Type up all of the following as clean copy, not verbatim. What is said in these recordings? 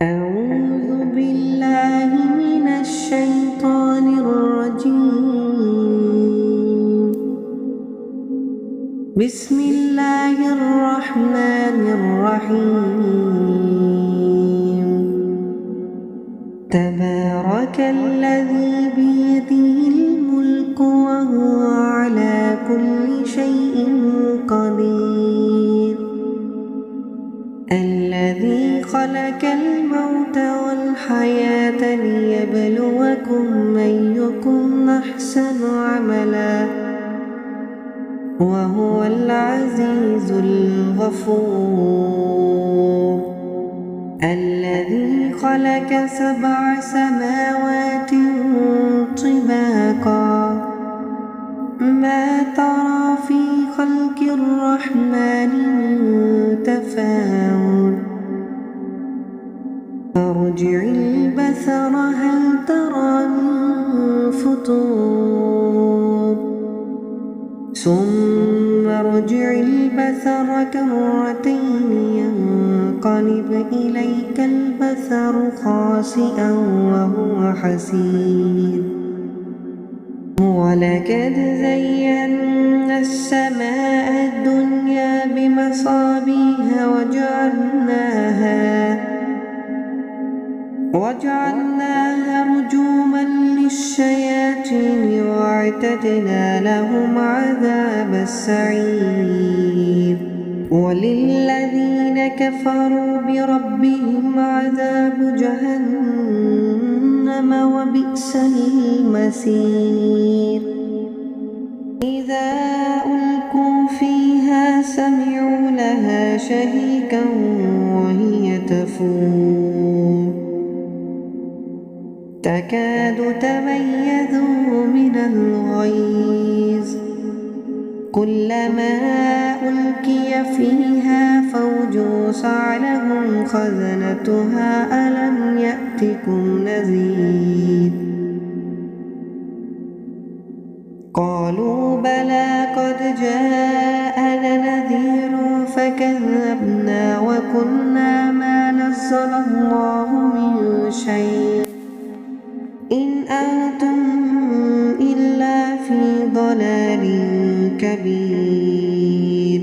أعوذ بالله من الشيطان الرجيم. بسم الله الرحمن الرحيم. تبارك الذي بيده الملك وهو على كل شيء قدير. الذي خلق الموت والحياة ليبلوكم أيكم أحسن عملا وهو العزيز الغفور. الذي خلق 7 سماوات طباقا ما ترى في خلق الرحمن من تفاوت فارجع البصر هل ترى من فطور ثم ارجع البصر كرتين ينقلب إليك البصر خاسئا وهو حسير. ولقد زينا السماء الدنيا بمصابيح وجعلناها رجوما للشياطين واعتدنا لهم عذاب السعير. وللذين كفروا بربهم عذاب جهنم وبئس المصير. إذا ألقوا فيها سمعوا لها شهيقا وهي تفور تكاد تميز من الغيظ كلما ألقي فيها فوج سألهم خزنتها ألم يأتكم نذير قالوا بلى قد جاءنا نذير فكذبنا وقلنا ما نزل الله من شيء إن أنتم إلا في ضلال كبير.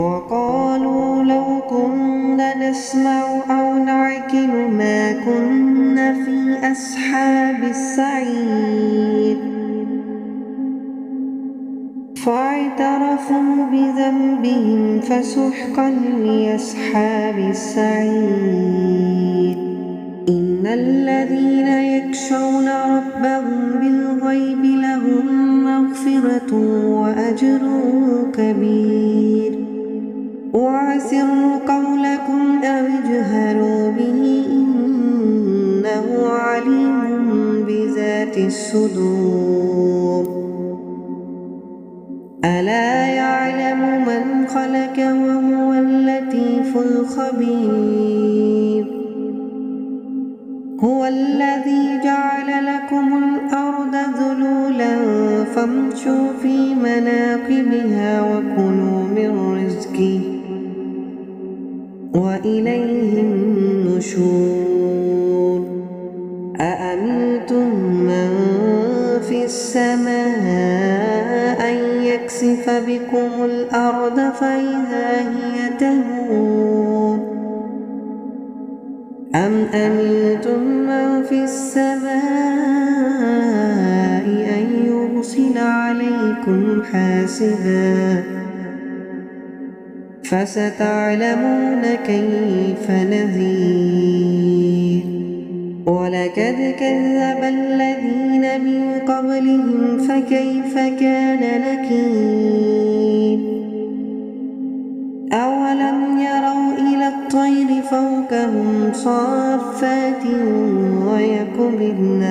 وقالوا لو كنا نسمع أو نعقل ما كنا في أصحاب السعير فاعترفوا بذنبهم فسحقا لأصحاب السعير. إن الذين يخشون ربهم بالغيب لهم مغفرة وأجر كبير. وأسروا قولكم أو اجهروا به إنه عليم بذات الصدور. ألا يعلم من خلق وهو اللطيف الخبير. هو الذي جعل لكم الأرض ذلولا فامشوا في مناكبها وكلوا من رزقه وإليه النشور. أأمنتم من في السماء أن يكسف بكم الأرض فإذا هي تمور أم أمنتم من في السماء أن يرسل عليكم حاسبا فستعلمون كيف نذير. ولقد كذب الذين من قبلهم فكيف كان نكير. أولم يروا إلى الطير فوقهم صافات ويقبضن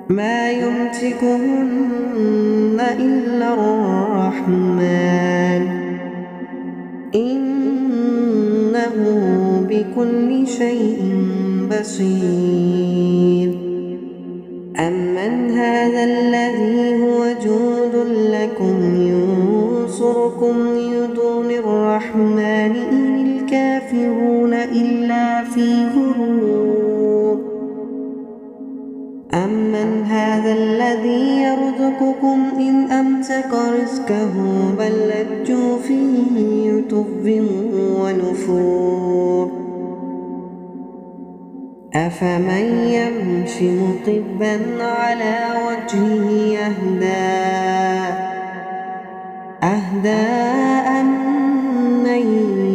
ما يمسكهن إلا الرحمن إنه بكل شيء بصير. أمن هذا الذي هو جند لكم ينصركم من دون الرحمن إن الكافرون إلا في غرور أمن هذا الذي يرزقكم إن أمسك رزقه بل لجوا في عتو ونفور أفمن يمشي مكبا على وجهه أهدى أمن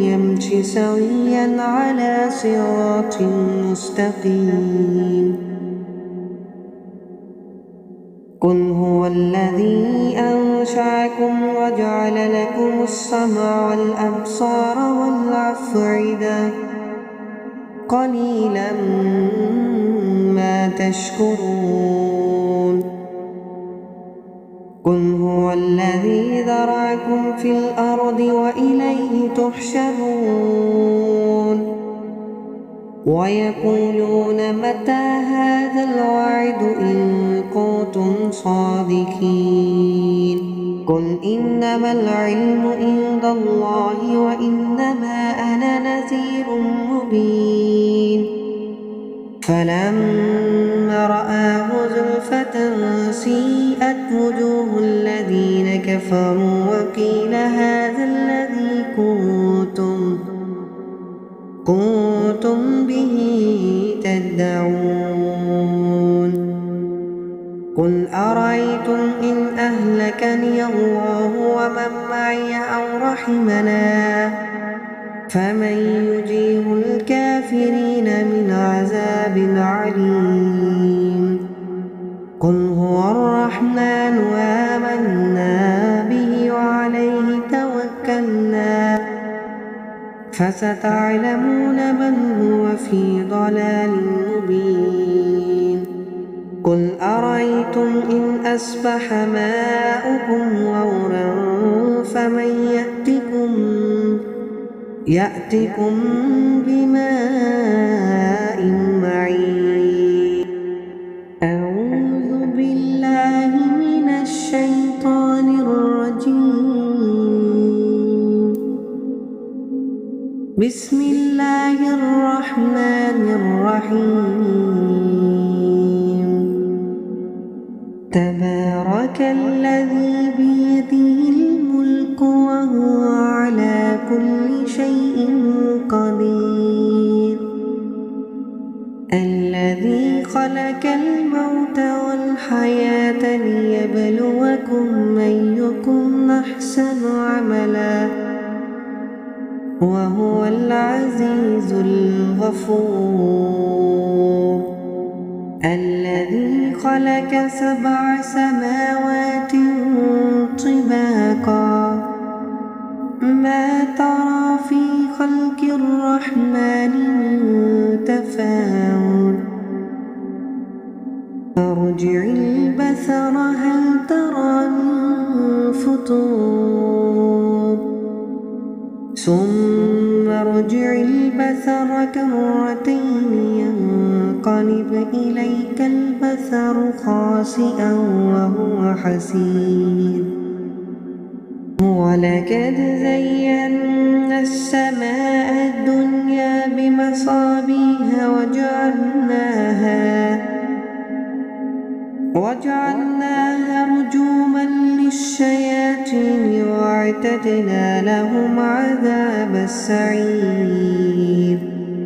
يمشي سويا على صراط مستقيم قل هو الذي أنشأكم وجعل لكم السمع والأبصار والأفئدة قليلا ما تشكرون قل هو الذي ذرأكم في الأرض وإليه تحشرون ويقولون متى هذا الوعد إن كنتم صادقين قل إنما العلم عند الله وإنما أنا نذير مبين فلما رآه زلفة سيئت وجوه الذين كفروا وقيل هذا الذي كنتم به تدعون قل أرأيتم إن أهلكني الله ومن معي أو رحمنا فمن يجيب الكافرين من عذاب عليم قل هو الرحمن آمنا به وعليه توكلنا فستعلمون من هو في ضلال مبين قل أرأيتم إن أصبح ماؤكم غورا فمن يأتكم بماء معين أعوذ بالله من الشيطان الرجيم بسم الله الرحمن الرحيم تبارك الذي بيده الملك وهو على كل شيء قدير الذي خلق الموت والحياة ليبلوكم أيكم أحسن عملا وهو العزيز الغفور الذي خلق 7 سماوات طباقا ما ترى في خلق الرحمن من تفاوت فارجع البصر هل ترى من فطور ثم ارجع البصر كرتين ينقلب إليك البصر خاسئا وهو حسير ولقد زينا السماء الدنيا بمصابيح وجعلناها رجوما للشياطين واعتدنا لهم عذاب السعير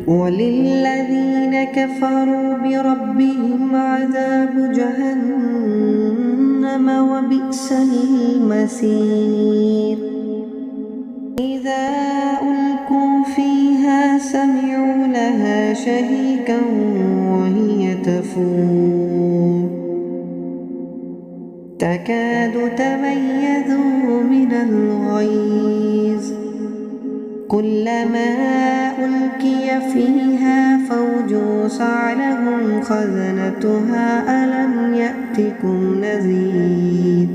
وللذين كفروا بربهم عذاب جهنم وبئس المصير إذا ألقوا فيها سمعوا لها شهيقا وهي تفور تكاد تميز من الغيظ كلما ألقي فيها فوج سألهم خزنتها ألم يأتكم نذير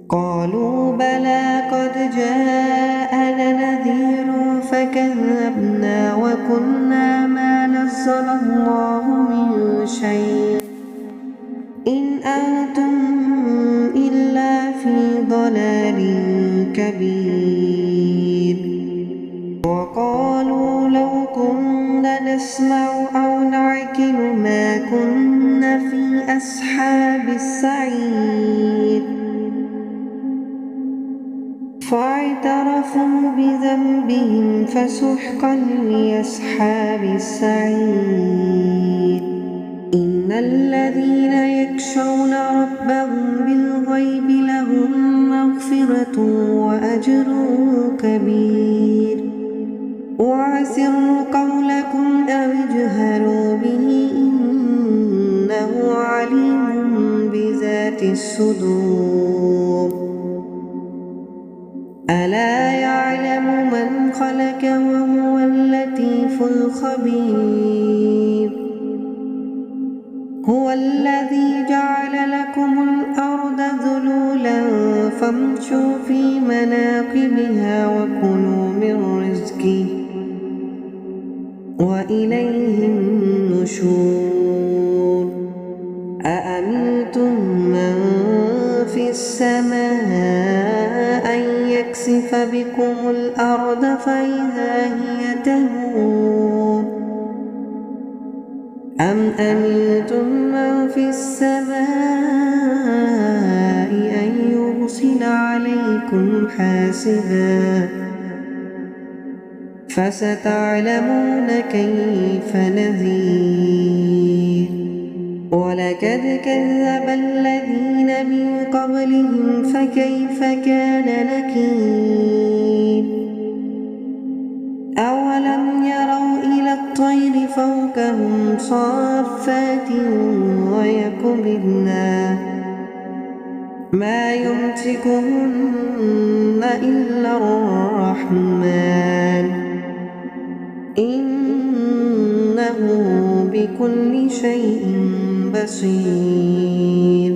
قالوا بلى قد جاءنا نذير فكذبنا وقلنا ما نزل الله من شيء إن أنتم إلا في ضلال كبير وقالوا لو كنا نسمع أو نعقل ما كنا في أصحاب السعير فاعترفوا بذنبهم فسحقا لأصحاب السعير إن الذين يخشون ربهم بالغيب لهم مغفرة وأجر كبير وأسروا قولكم أو اجهروا به إنه عليم بذات الصدور ألا يعلم من خلق وهو اللطيف الخبير هو الذي جعل لكم الأرض ذلولا فامشوا في مناكبها وكلوا من رزقه وإليه النشور أأمنتم من في السماء أن يكسف بكم الأرض فإذا هي تمور أم أمنتم من في السماء أن يرسل عليكم حاسبا فستعلمون كيف نذير ولقد كذب الذين من قبلهم فكيف كان نكير أولم يروا إلى الطير فوقهم صافات ويقبضن ما يمسكهن إلا الرحمن إنه بكل شيء بصير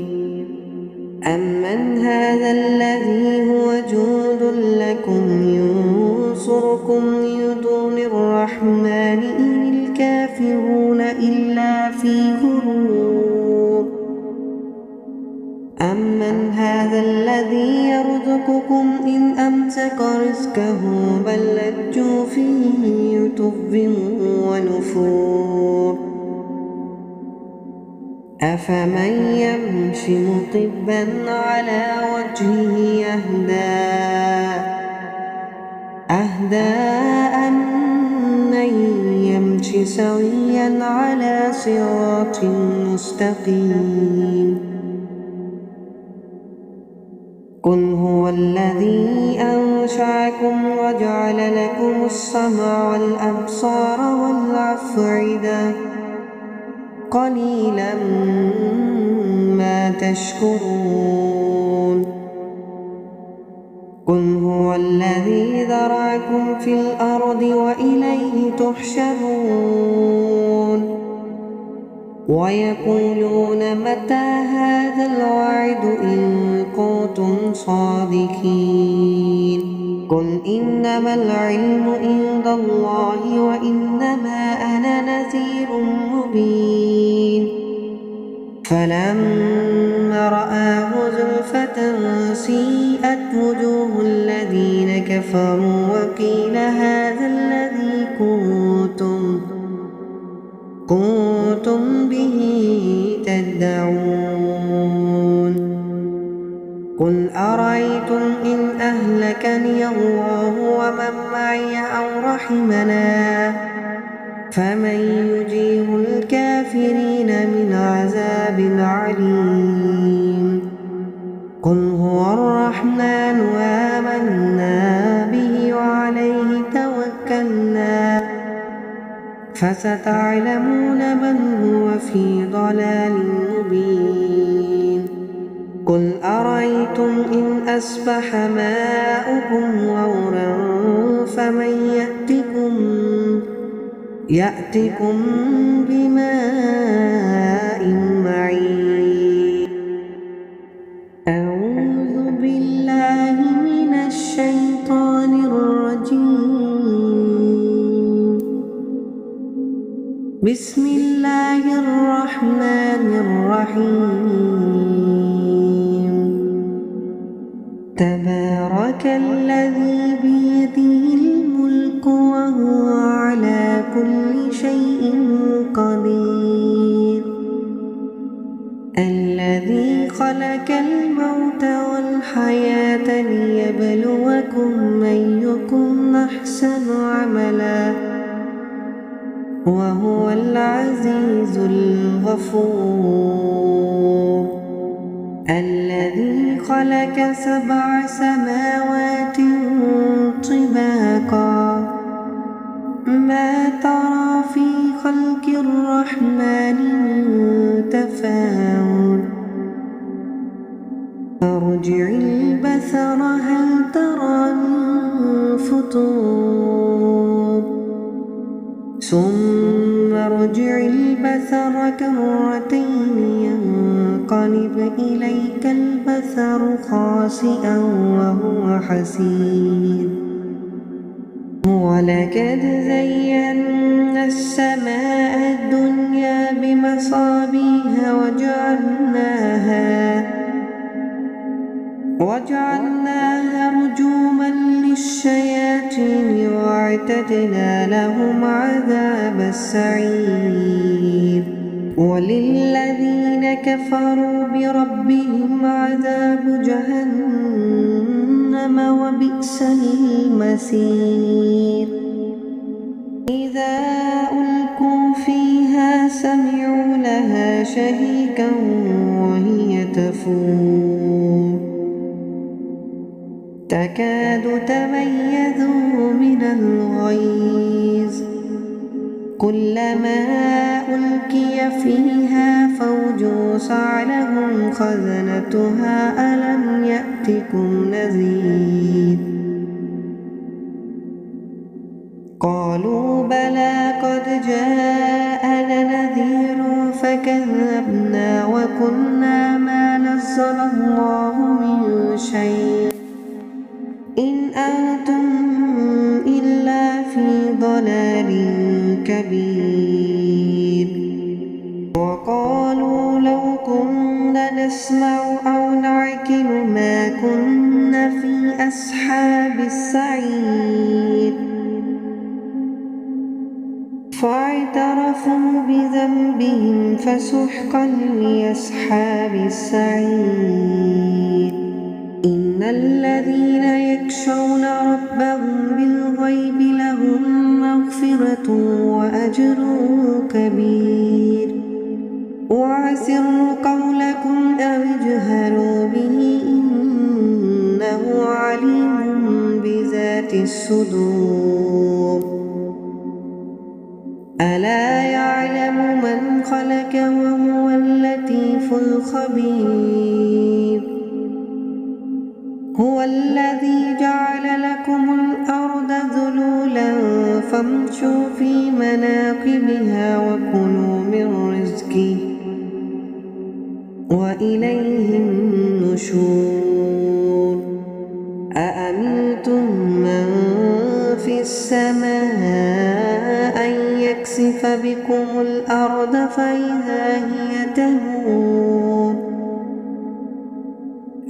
أمن هذا الذي هو جند لكم ينصركم من دون الرحمن إن الكافرون إلا في غرور أمن هذا الذي يرزقكم إن أمسك رزقه بل لجوا في عتو ونفور أفمن يمشي مكبا على وجهه أهدى أمن يمشي سويا على صراط مستقيم قل هو الذي أنشأكم وجعل لكم السمع والأبصار والأفئدة قليلا ما تشكرون قل هو الذي ذرأكم في الأرض وإليه تحشرون ويقولون متى هذا الوعد إن كنتم صادقين قل إنما العلم عند الله وإنما أنا نذير مبين فلما رآه زلفة سيئت وجوه الذين كفروا وقيل هذا الذي كنتم به تدعون قل أرأيتم إن أهلكني الله ومن معي أو رحمنا فمن يجير الكافرين من عذاب عليم قل هو الرحمن آمنا به وعليه توكلنا فستعلمون من هو في ضلال مبين قل أرأيتم إن أصبح ماؤكم غورا فمن يأتكم بماء معين أعوذ بالله من الشيطان الرجيم بسم الله الرحمن الرحيم تبارك الذي بيده الملك خلق الموت والحياة ليبلوكم أيكم أحسن عملا وهو العزيز الغفور الذي خلق 7 سماوات طباقا ما ترى في خلق الرحمن من تفاوت فارجع البصر هل ترى من فطور ثم ارجع البصر كرتين ينقلب إليك البصر خاسئا وهو حسير ولقد زينا السماء الدنيا بمصابيح وجعلناها رجوما للشياطين واعتدنا لهم عذاب السعير وللذين كفروا بربهم عذاب جهنم وبئس المصير إذا ألقوا فيها سمعوا لها شهيقا وهي تفور تكاد تميز من الغيظ كلما ألقي فيها فوج سألهم خزنتها ألم يأتكم نذير قالوا بلى قد جاءنا نذير فكذبنا وقلنا ما نزل الله من شيء إن أنتم إلا في ضلال كبير وقالوا لو كنا نسمع أو نعقل ما كنا في أصحاب السعير فاعترفوا بذنبهم فسحقا لأصحاب السعير إن الذين يخشون ربهم بالغيب لهم مغفرة وأجر كبير وأسروا قولكم أو اجهروا به إنه عليم بذات الصدور ألا يعلم من خلق وهو اللطيف الخبير هو الذي جعل لكم الأرض ذلولا فامشوا في مناكبها وكلوا من رزقه وإليه النشور أأمنتم من في السماء أن يكسف بكم الأرض فإذا هي تمور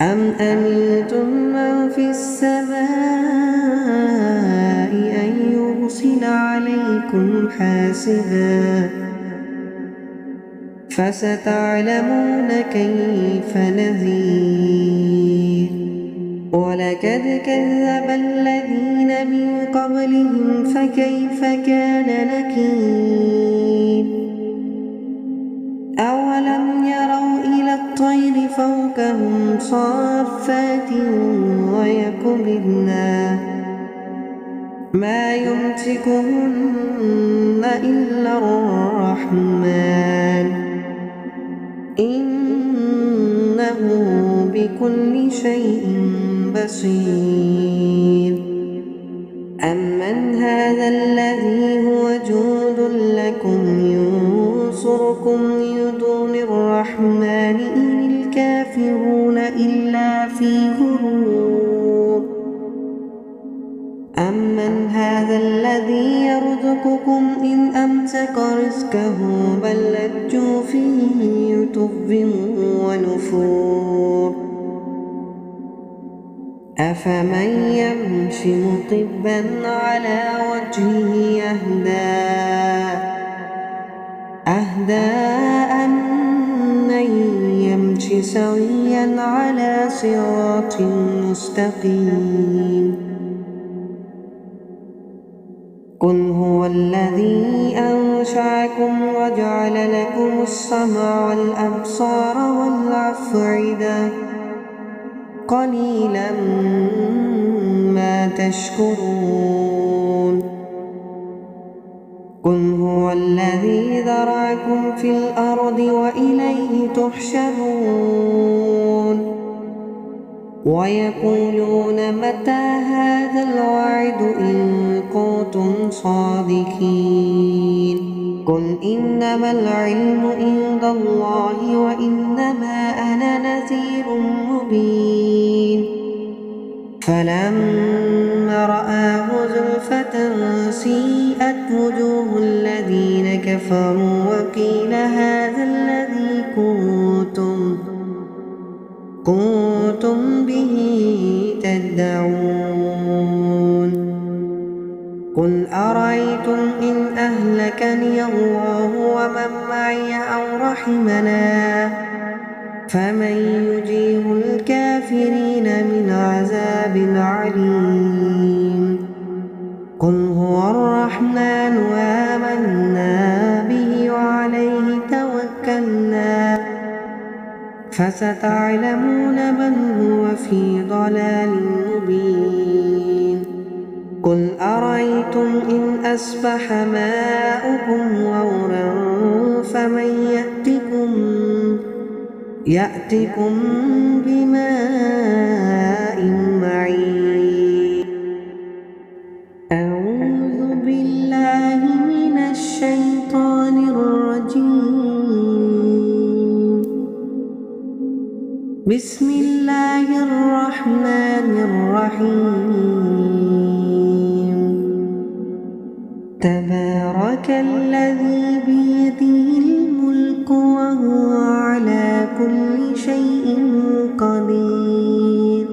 أم أمنتم من في السماء أن يرسل عليكم حاسبا فستعلمون كيف نذير ولقد كذب الذين من قبلهم فكيف كان نكير أولم يروا إلى الطير فوقهم صافات ويقبضن ما يمسكهن إلا الرحمن إنه بكل شيء بصير أمن هذا الذي هو جند لكم ينصركم من دون الرحمن إن الكافرون إلا في غرور أمن هذا الذي يرزقكم إن أمسك رزقه بل لجوا فيه عتو ونفور أفمن يمشي مطبا على وجهه أهدى أمن يمشي سويا سبيلا على صراط مستقيم قل هو الذي أنشأكم وجعل لكم السمع والأبصار والأفئدة قليلا ما تشكرون قل هو الذي ذرأكم في الأرض وإليه تحشرون ويقولون متى هذا الوعد إن كنتم صادقين قل إنما العلم عند الله وإنما أنا نذير مبين فلما رآه زلفة سيئت وجوه الذين كفروا وقيل هذا الذي كنتم به تدعون قل أرأيتم إن أهلكني الله ومن معي أو رحمنا فمن يجير الكافرين من عذاب عليم قل هو الرحمن آمنا به وعليه توكلنا فستعلمون من هو في ضلال مبين قل أرأيتم إن أصبح ماؤكم غورا فمن يأتكم بماء معين أعوذ بالله من الشيطان الرجيم بسم الله الرحمن الرحيم تبارك الذي بيده الملك وهو على كل شيء قدير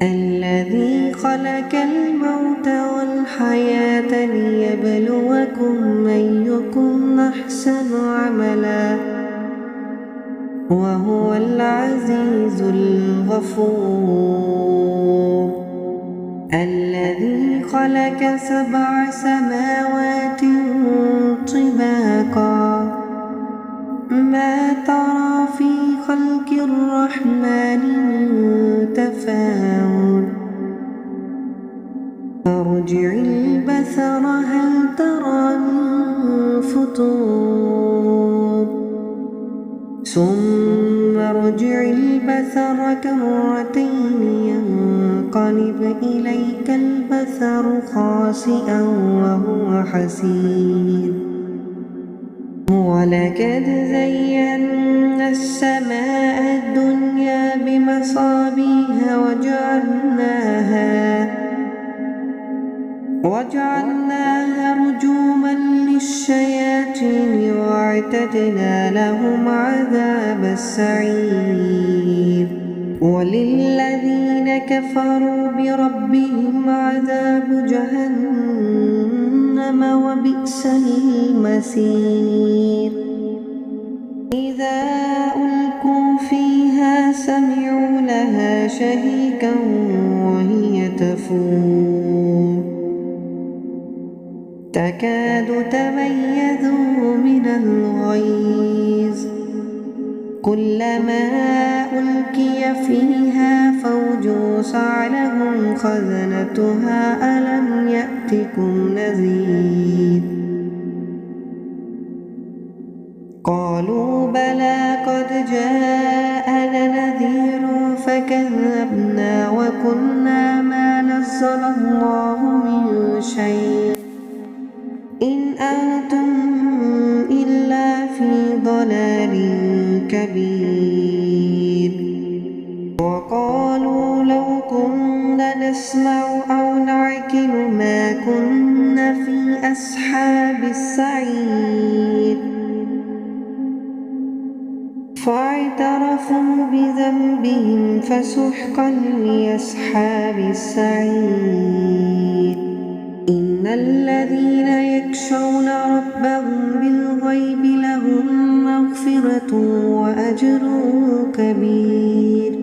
الذي خلق الموت والحياة ليبلوكم أيكم أحسن عملا وهو العزيز الغفور الذي خلق 7 سماوات طباقا ما ترى في خلق الرحمن من تفاوت فارجع البصر هل ترى من فطور ثم ارجع البصر كرتين ينقلب إليك البصر خاسئا وهو حسير ولقد زينا السماء الدنيا بمصابيح وجعلناها رجوما للشياطين واعتدنا لهم عذاب السعير وللذين كفروا بربهم عذاب جهنم وبئس المصير إذا ألقوا فيها سمعوا لها شهيقا وهي تفور تكاد تميز من الغيظ كلما ألقي فيها فوج سألهم خزنتها ألم يأتكم نذير قالوا بلى قد جاءنا نذير فكذبنا وقلنا ما نزل الله من شيء إن أنتم إلا في ضلال كبير وقالوا لو كنا نسمع أو نعقل ما كنا في أصحاب السعير فاعترفوا بذنبهم فسحقا لأصحاب السعير إن الذين يخشون ربهم بالغيب لهم مغفرة مغفرة وأجر كبير.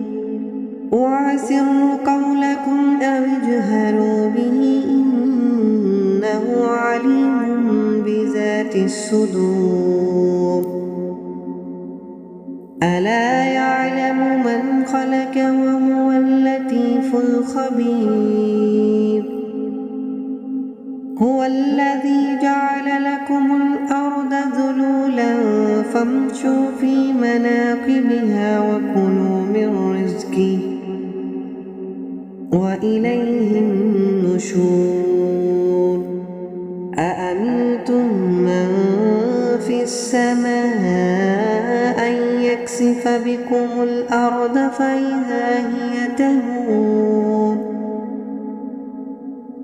وأسروا قولكم أو اجهروا به إنه عليم بذات الصدور. ألا يعلم من خلق وهو اللطيف الخبير. هو الذي جعل لكم الأرض ذلولا فامشوا في مناكبها وكلوا من رزقه وإليه النشور. أأمنتم من في السماء أن يكسف بكم الأرض فإذا هي تمور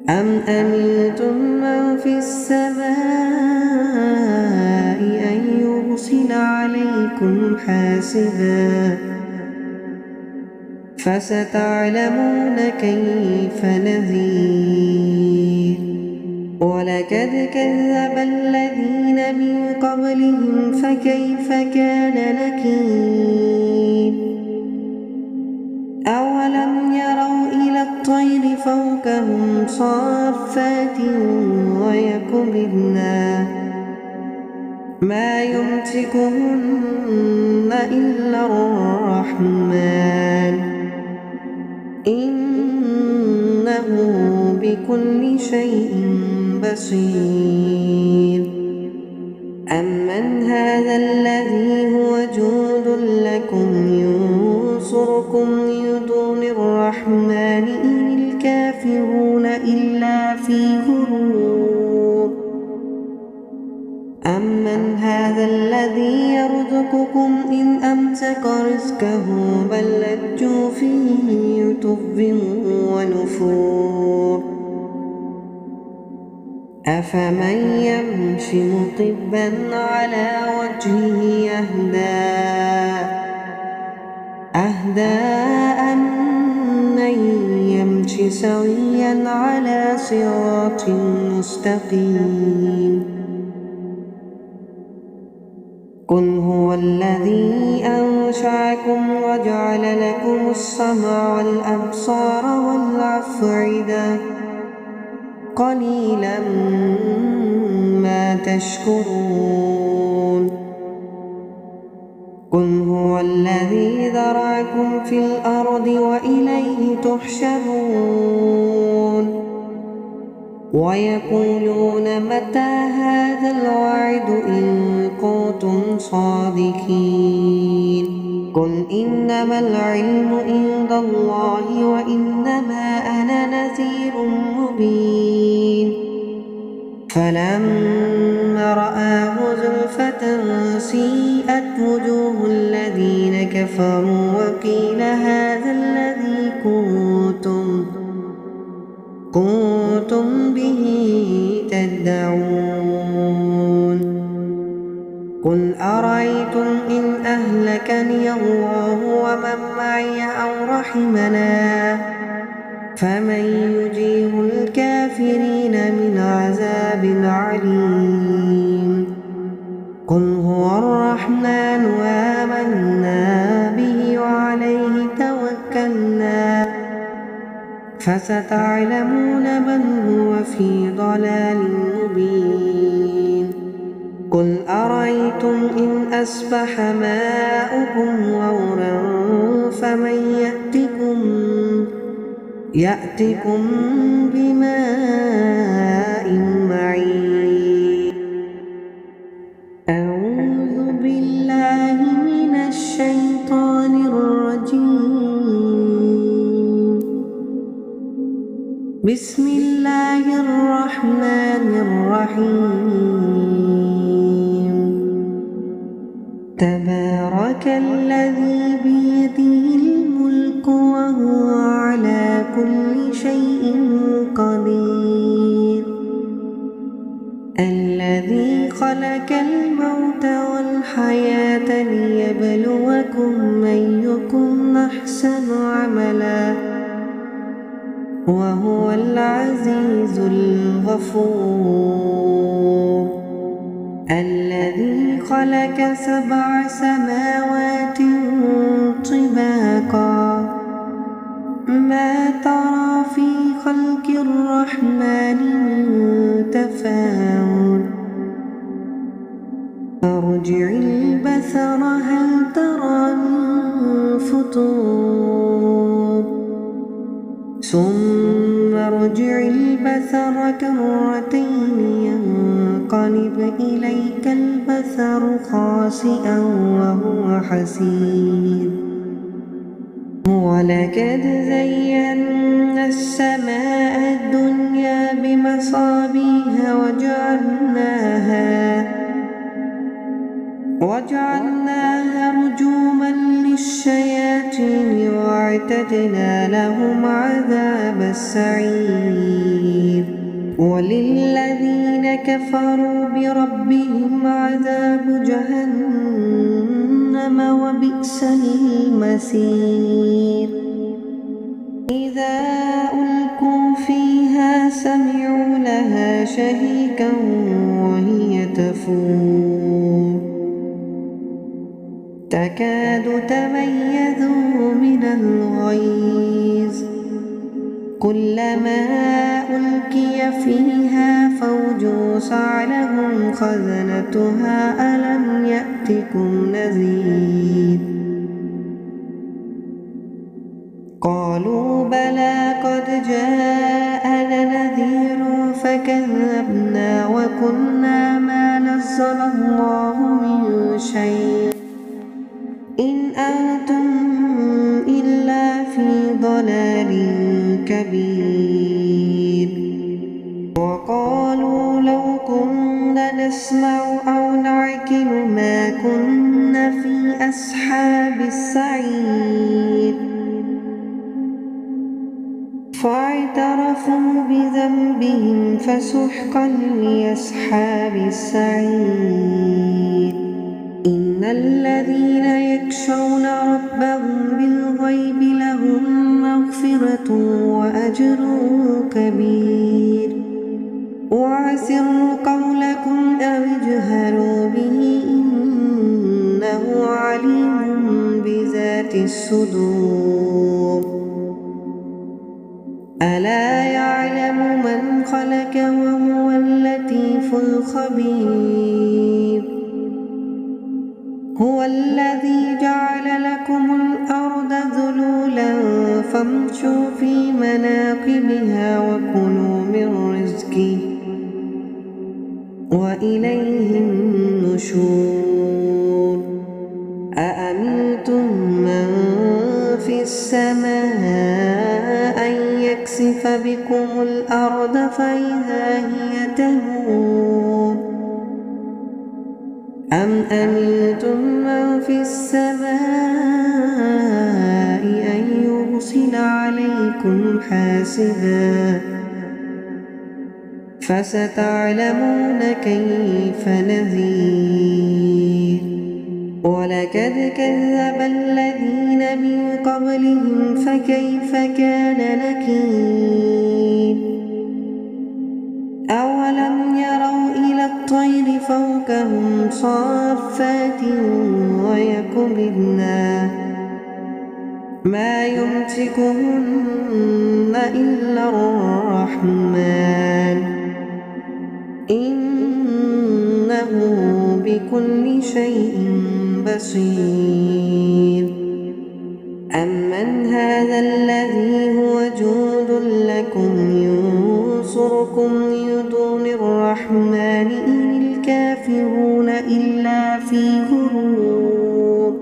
أم أمنتم من في السماء أن يرسل عليكم حاسبا فستعلمون كيف نذير. ولقد كذب الذين من قبلهم فكيف كان نكير. أولم يروا إلى الطير فوقهم صافات ويقبضن ما يمسكهن إلا الرحمن إنه بكل شيء بصير. أمن هذا الذي هو جند لكم ينصركم من دون الرحمن إن الكافرون إلا في غرور. أمن هذا الذي يرزقكم إن أمسك رزقه بل لجوا في عتو ونفور. أفمن يمشي مكبا على وجهه أهدى أمن يمشي سويا على صراط مستقيم. قل هو الذي أنشأكم وجعل لكم السمع والأبصار والأفئدة قليلا ما تشكرون. قل هو الذي ذرأكم في الأرض وإليه تحشرون. ويقولون متى هذا الوعد إن كنتم صادقين. قل إنما العلم عند الله وإنما أنا نذير مبين. فلما رآه زلفة سيئت وجوه الذين كفروا وقيل هذا الذي كنتم به تدعون. قل أرأيتم إن أهلكني الله ومن معي أو رحمنا فمن يجير الكافرين من عذاب عليم. قل هو الرحمن آمنا به وعليه توكلنا فستعلمون من هو في ضلال مبين. قل أرأيتم إن أصبح ماؤكم غورا فمن يأتكم بماء معين. أعوذ بالله من الشيطان الرجيم. بسم الله الرحمن الرحيم. تبارك الذي بيده الملك وهو على كل شيء قدير. الذي خلق الموت والحياة ليبلوكم أيكم أحسن عملا وهو العزيز الغفور. الذي خلق 7 سماوات طباقا ما ترى في خلق الرحمن من تفاوت فارجع البصر هل ترى من فطور ثم ارجع البصر كرتين ينقلب إليك البصر خاسئا وهو حسير ولقد زينا السماء الدنيا بمصابيح وجعلناها رجوما للشياطين واعتدنا لهم عذاب السعير وللذين كفروا بربهم عذاب جهنم وبئس المصير إذا ألقوا فيها سمعوا لها شهيقا وهي تفور تكاد تميز من الغيظ كلما ألقي فيها فوج سألهم خزنتها ألم يأتكم نذير قالوا بلى قد جاءنا نذير فكذبنا وقلنا ما نزل الله من شيء إن أنتم إلا في ضلال كبير وقالوا لو كنا نسمع أو نعقل ما كنا في أصحاب السعير فاعترفوا بذنبهم فسحقا لأصحاب السعير إن الذين يخشون ربهم بالغيب لهم مغفرة وأجر كبير وأسروا قولكم أو اجهروا به إنه عليم بذات الصدور ألا يعلم من خلق وهو اللطيف الخبير هو الذي جعل لكم الأرض ذلولا فامشوا في مناكبها وكلوا من رزقه وإليه النشور أأمنتم من في السماء أن يكسف بكم الأرض فإذا هي تمور أم أمنتم من في السماء أن يرسل عليكم حاسبا فستعلمون كيف نذير ولقد كذب الذين من قبلهم فكيف كان نكير أولم يروا إلى الطير فوقهم صافات ويقبضن ما يمسكهن إلا الرحمن إنه بكل شيء بصير أمن هذا الذي هو جند لكم ينصركم من دون الرحمن إن الكافرون إلا في غرور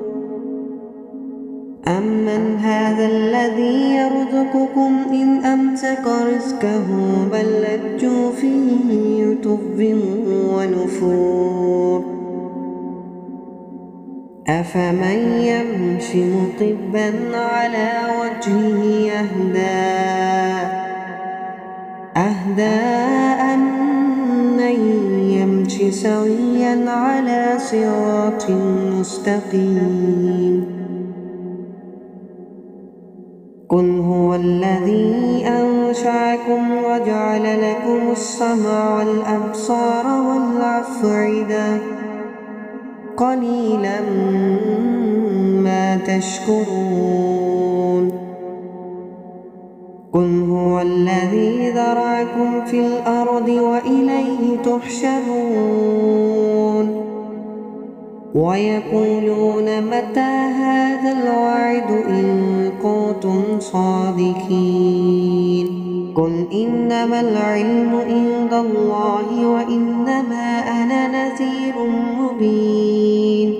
أمن هذا الذي يرزقكم إن أمسك رزقه بل لجوا في عتو ونفور أفمن يمشي مكبا على وجهه أهدى أمن يمشي سويا على صراط مستقيم قل هو الذي أنشأكم وجعل وجعل لكم السمع والأبصار والأفئدة قليلا ما تشكرون قل هو الذي ذرأكم في الأرض وإليه تحشرون ويقولون متى هذا الوعد إن كنتم صادقين قل إنما العلم عند الله وإنما أنا نذير مبين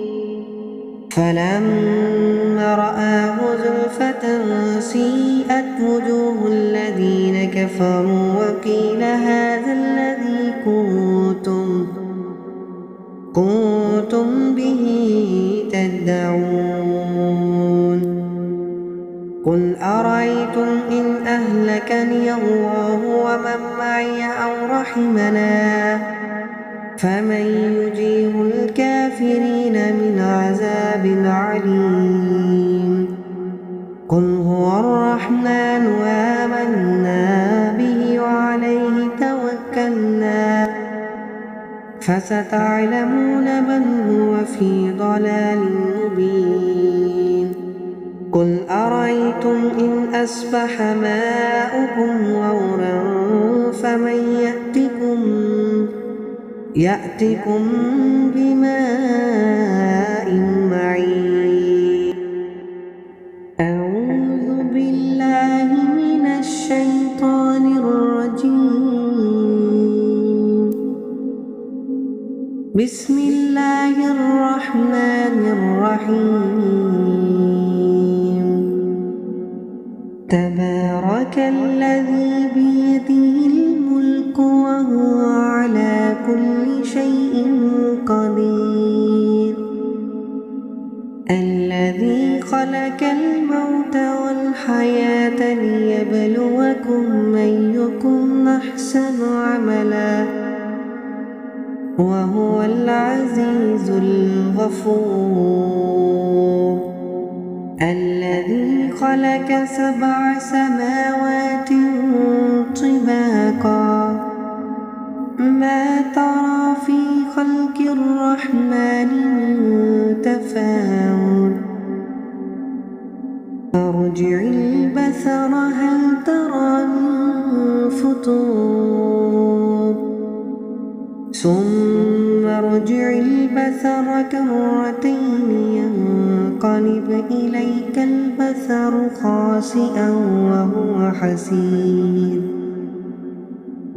فلما رآه زلفة سيئت وجوه الذين كفروا وقيل هذا الذي كنتم به تدعون قل أرأيتم إن أهلكني الله ومن معي أو رحمنا فمن يجير الكافرين من عذاب عليم قل هو الرحمن آمنا به وعليه توكلنا فستعلمون من هو في ضلال مبين قل أرأيتم إن أصبح ماؤكم غورا فمن يأتكم بماء معين أعوذ بالله من الشيطان الرجيم بسم الله الرحمن الرحيم تبارك الذي بيده الملك وهو على كل شيء قدير الذي خلق الموت والحياة ليبلوكم أيكم أحسن عملا وهو العزيز الغفور الذي خلق 7 سماوات طباقا ما ترى في خلق الرحمن من تفاوت فارجع البصر هل ترى من فطور ثم ارجع البصر كرتين ينقلب إليك البصر خاسئا وهو حسير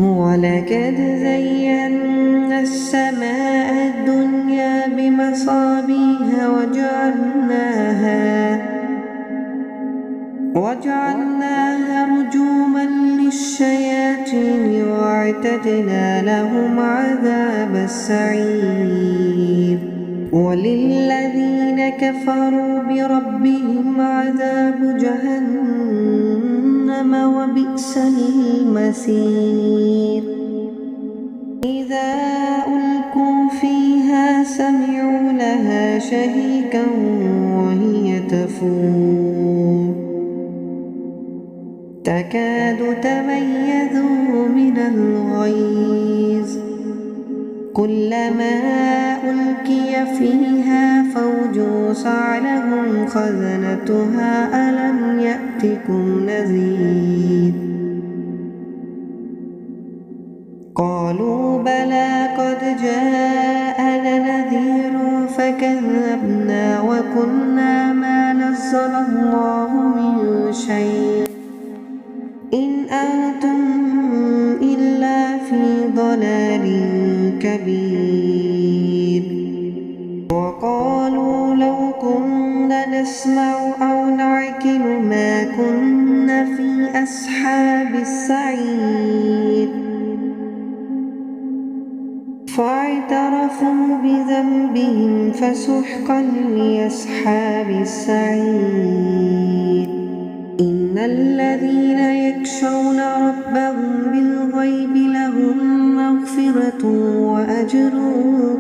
ولقد زينا السماء الدنيا بمصابيح وجعلناها رجوما للشياطين واعتدنا لهم عذاب السعير وللذين كفروا بربهم عذاب جهنم وبئس المصير إذا ألقوا فيها سمعوا لها شهيقا وهي تفور تكاد تميز من الغيظ كلما ألقي فيها فوج سألهم خزنتها ألم يأتكم نذير قالوا بلى قد جاءنا نذير فكذبنا وقلنا ما نزل الله من شيء إن أنتم إلا في ضلال كبير وقالوا لو كنا نسمع أو نعقل ما كنا في أصحاب السعير فاعترفوا بذنبهم فسحقا لأصحاب السعير إن الذين يخشون ربهم بالغيب لهم مغفرة وأجر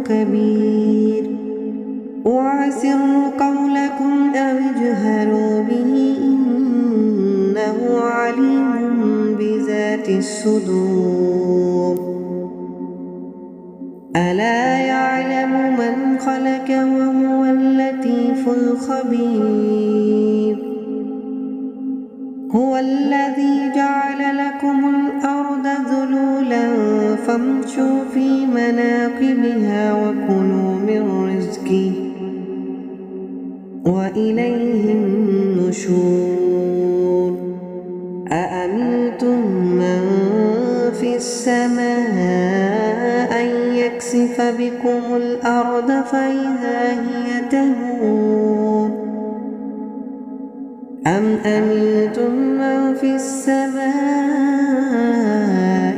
كبير وأسروا قولكم أو اجهروا به إنه عليم بذات الصدور ألا يعلم من خلق وهو اللطيف الخبير هو الذي جعل لكم الأرض ذلولا فامشوا في مناكبها وكلوا من رزقه وإليه النشور أأمنتم من في السماء أن يكسف بكم الأرض فإذا هي تمور أم أمنتم من في السماء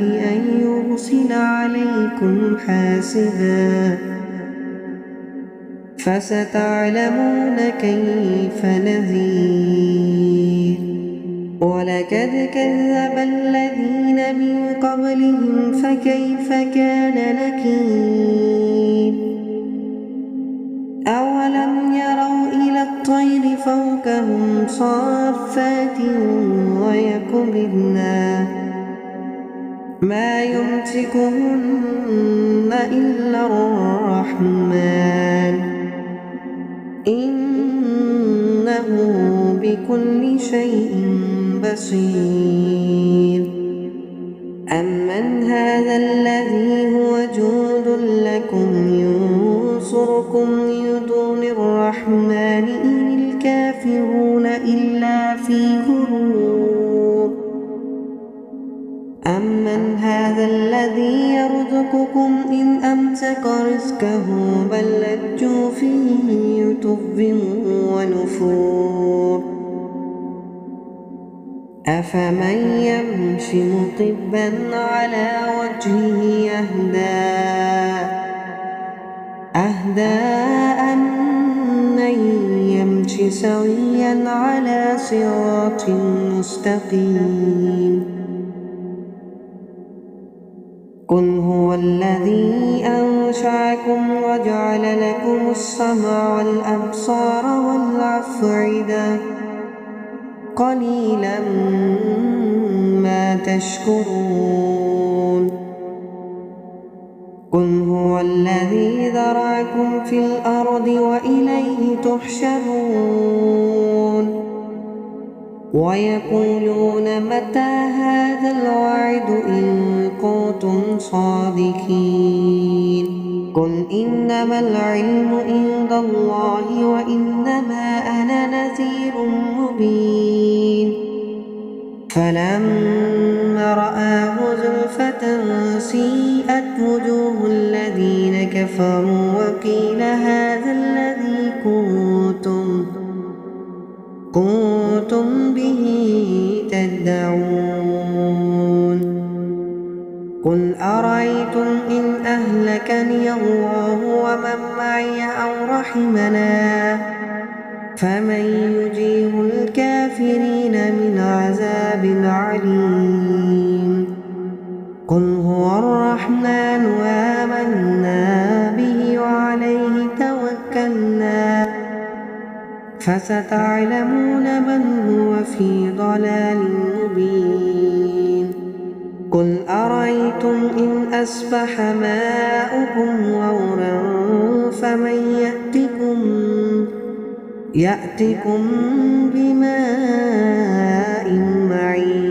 أن يرسل عليكم حاسبا فستعلمون كيف نذير ولقد كذب الذين من قبلهم فكيف كان نكير أولم يروا إلى الطير فوقهم صافات ويقبضن ما يمسكهن إلا الرحمن إنه بكل شيء بصير أمن هذا الذي هو جند لكم ينصركم من دون الرحمن إن الكافرون إلا في غرور أمن هذا الذي يرزقكم إن أمسك رزقه بل لجوا في عتو ونفور أفمن يمشي مكبا على وجهه أهدى أمن يمشي سويا على صراط مستقيم قل هو الذي أنشأكم وجعل لكم السمع والأبصار والأفئدة قليلا ما تشكرون قل هو الذي ذرأكم في الأرض وإليه تحشرون ويقولون متى هذا الوعد إن كنتم صادقين قل إنما العلم عند الله وإنما أنا نذير مبين فلما رآه زلفة سيئت وجوه الذين كفروا وقيل هذا الذي كنتم به تدعون قل أرأيتم إن أهلكني الله ومن معي أو رحمنا فمن يجير الكافرين من عذاب عليم قل هو الرحمن آمنا به وعليه توكلنا فستعلمون من هو في ضلال مبين قل أرأيتم إن أصبح ماؤكم غورا فمن يأتكم بماء معين